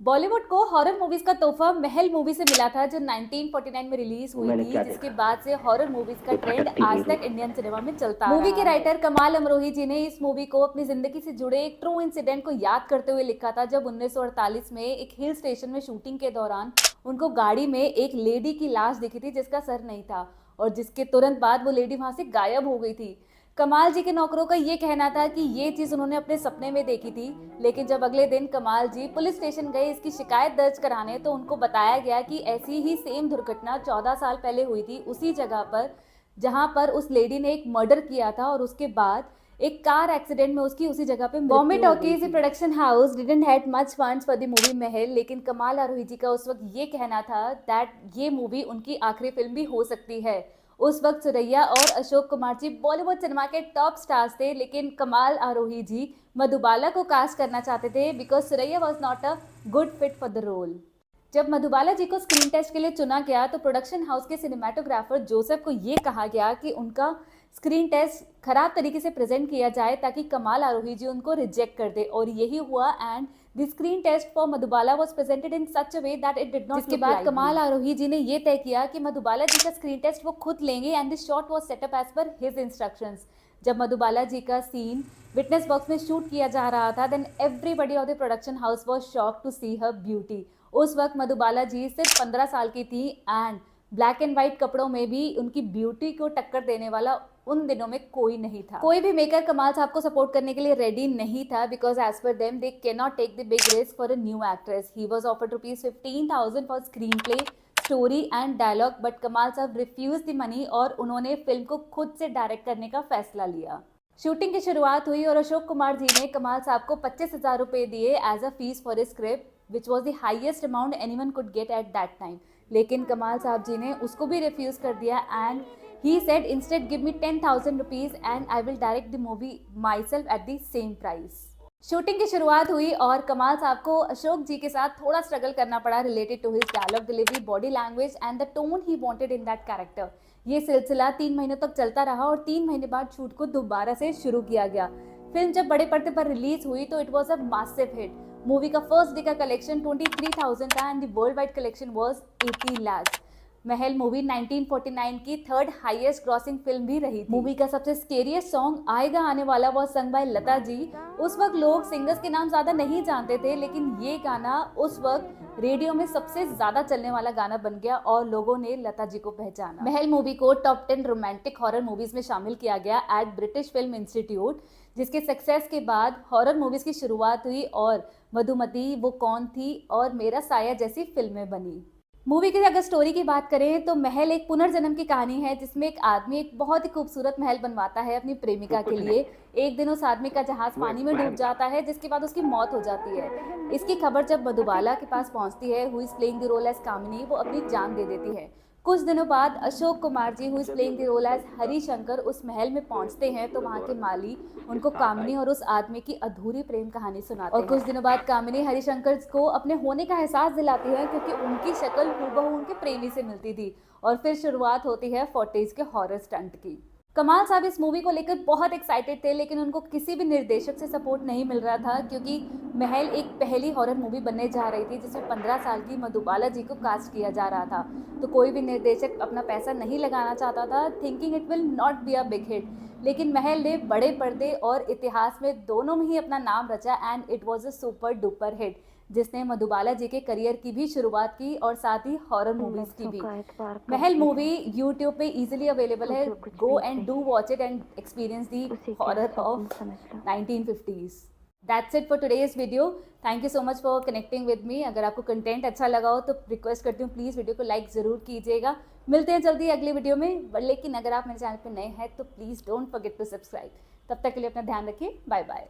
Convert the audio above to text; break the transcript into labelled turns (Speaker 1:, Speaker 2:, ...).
Speaker 1: बॉलीवुड को horror movies का तोहफा महल मूवी से मिला था जो 1949 में रिलीज हुई थी, जिसके बाद से हॉरर मूवीज का ट्रेंड आज तक इंडियन सिनेमा में चलता है। मूवी के राइटर कमाल अमरोही जी ने इस मूवी को अपनी जिंदगी से जुड़े एक ट्रू इंसिडेंट को याद करते हुए लिखा था, जब 1948 में एक हिल स्टेशन में शूटिंग के दौरान उनको गाड़ी में एक लेडी की लाश दिखी थी जिसका सर नहीं था, और जिसके तुरंत बाद वो लेडी वहां से गायब हो गई थी। कमाल जी के नौकरों का ये कहना था कि ये चीज उन्होंने अपने सपने में देखी थी, लेकिन जब अगले दिन कमाल जी पुलिस स्टेशन गए इसकी शिकायत दर्ज कराने, तो उनको बताया गया कि ऐसी ही सेम दुर्घटना 14 साल पहले हुई थी उसी जगह पर जहां पर उस लेडी ने एक मर्डर किया था, और उसके बाद एक कार एक्सीडेंट में उसकी उसी जगह पे Bombay talkies production house didn't had much funds for the movie महल, लेकिन कमाल अमरोही जी का उस वक्त ये कहना था दैट ये मूवी उनकी आखिरी फिल्म भी हो सकती है। उस वक्त सुरैया और अशोक कुमार जी बॉलीवुड सिनेमा के टॉप स्टार्स थे, लेकिन कमाल अमरोही जी मधुबाला को कास्ट करना चाहते थे because Suraiya was not a good fit for the role. जब मधुबाला जी को स्क्रीन टेस्ट के लिए चुना गया तो प्रोडक्शन हाउस के सिनेमाटोग्राफर जोसेफ को ये कहा गया कि उनका स्क्रीन टेस्ट खराब तरीके से प्रेजेंट किया जाए ताकि कमाल अमरोही जी उनको रिजेक्ट कर दे, और यही हुआ and the screen test for Madhubala was presented in such a way that it did not. इसके बाद कमाल अमरोही जी ने ये तय किया कि मधुबाला जी का स्क्रीन टेस्ट वो खुद लेंगे and the shot was set up as per his instructions. जब मधुबाला जी का सीन विटनेस बॉक्स में शूट किया जा रहा था, then everybody of the production house was shocked to see her beauty. उस वक्त मधुबाला जी सिर्फ 15 साल की थी एंड ब्लैक एंड व्हाइट कपड़ों में भी उनकी ब्यूटी को टक्कर देने वाला उन दिनों में कोई नहीं था। कोई भी मेकर कमाल साहब को सपोर्ट करने के लिए रेडी नहीं था because as per them they can not take the big risk for a new actress. He was offered ₹15,000 for screenplay, story and dialogue, but Kamal sahab refuse the money और उन्होंने फिल्म को खुद से डायरेक्ट करने का फैसला लिया। शूटिंग की शुरुआत हुई और अशोक कुमार जी ने कमाल साहब को 25,000 रुपए दिए as a fees for a script which was the highest amount anyone could get at that time, लेकिन कमाल साहब जी ने उसको भी रिफ्यूज कर दिया and he said instead give me 10,000 rupees and I will direct the movie myself at the same price। Shooting की शुरुआत हुई और कमाल साहब को अशोक जी के साथ थोड़ा स्ट्रगल करना पड़ा related to his dialogue delivery, body language and the tone he wanted in that character. ये सिलसिला 3 महीनों तक चलता रहा और 3 महीने बाद शूट को दोबारा से शुरू किया गया। फिल्म जब बड़े पर्दे पर रिलीज हुई तो it was a massive hit. Movie का फर्स्ट डे का कलेक्शन 23,000 था and the world wide collection was 80 lakh. Mahal movie 1949 की थर्ड हाईएस्ट ग्रॉसिंग फिल्म भी रही थी। मूवी का सबसे स्केरियस्ट सॉन्ग आएगा आने वाला वो संग बाय लता जी। उस वक्त लोग सिंगर्स के नाम ज्यादा नहीं जानते थे, लेकिन ये गाना उस वक्त रेडियो में सबसे ज्यादा चलने वाला गाना बन गया और लोगों ने लता जी को पहचाना। महल मूवी को टॉप 10 रोमांटिक हॉरर मूवीज में शामिल किया गया एट ब्रिटिश फिल्म इंस्टीट्यूट, जिसके सक्सेस के बाद हॉरर मूवीज की शुरुआत हुई और मधुमती, वो कौन थी और मेरा साया जैसी फिल्में बनी। मूवी की अगर स्टोरी की बात करें तो महल एक पुनर्जन्म की कहानी है जिसमें एक आदमी एक बहुत ही खूबसूरत महल बनवाता है अपनी प्रेमिका के लिए। एक दिन उस आदमी का जहाज पानी में डूब जाता है जिसके बाद उसकी मौत हो जाती है। इसकी खबर जब मधुबाला के पास पहुंचती है, who is playing the role as Kamini, वो अपनी जान दे देती है। कुछ दिनों बाद Ashok Kumar ji, who is playing the role as Harishankar, उस महल में पहुंचते हैं तो वहां के माली उनको कामिनी और उस आदमी की अधूरी प्रेम कहानी सुनाते हैं। और कुछ दिनों बाद कामिनी हरिशंकर को अपने होने का एहसास दिलाती है क्योंकि उनकी शक्ल हूबहू उनके प्रेमी से मिलती थी, और फिर शुरुआत होती है फुटेज के हॉरर स्टंट की। कमाल साहब इस मूवी को लेकर बहुत एक्साइटेड थे, लेकिन उनको किसी भी निर्देशक से सपोर्ट नहीं मिल रहा था क्योंकि महल एक पहली हॉरर मूवी बनने जा रही थी जिसमें 15 साल की मधुबाला जी को कास्ट किया जा रहा था। तो कोई भी निर्देशक अपना पैसा नहीं लगाना चाहता था, thinking it will not be a big hit. लेकिन महल ने बड़े पर्दे और इतिहास में दोनों में ही अपना नाम रचा and it was a super duper hit, जिसने मधुबाला जी के करियर की भी शुरुआत की और साथ ही हॉरर मूवीज की भी। महल मूवी यूट्यूब पे इजीली अवेलेबल है, go and do watch it and experience the horror of 1950s। That's it for today's video. Thank you so much for connecting with me. अगर आपको कंटेंट अच्छा लगा हो तो रिक्वेस्ट करती हूँ प्लीज़ वीडियो को लाइक ज़रूर कीजिएगा। मिलते हैं जल्दी अगली वीडियो में, लेकिन अगर आप मेरे चैनल पर नए हैं तो please don't forget to subscribe. तब तक के लिए अपना ध्यान रखिए, बाय बाय।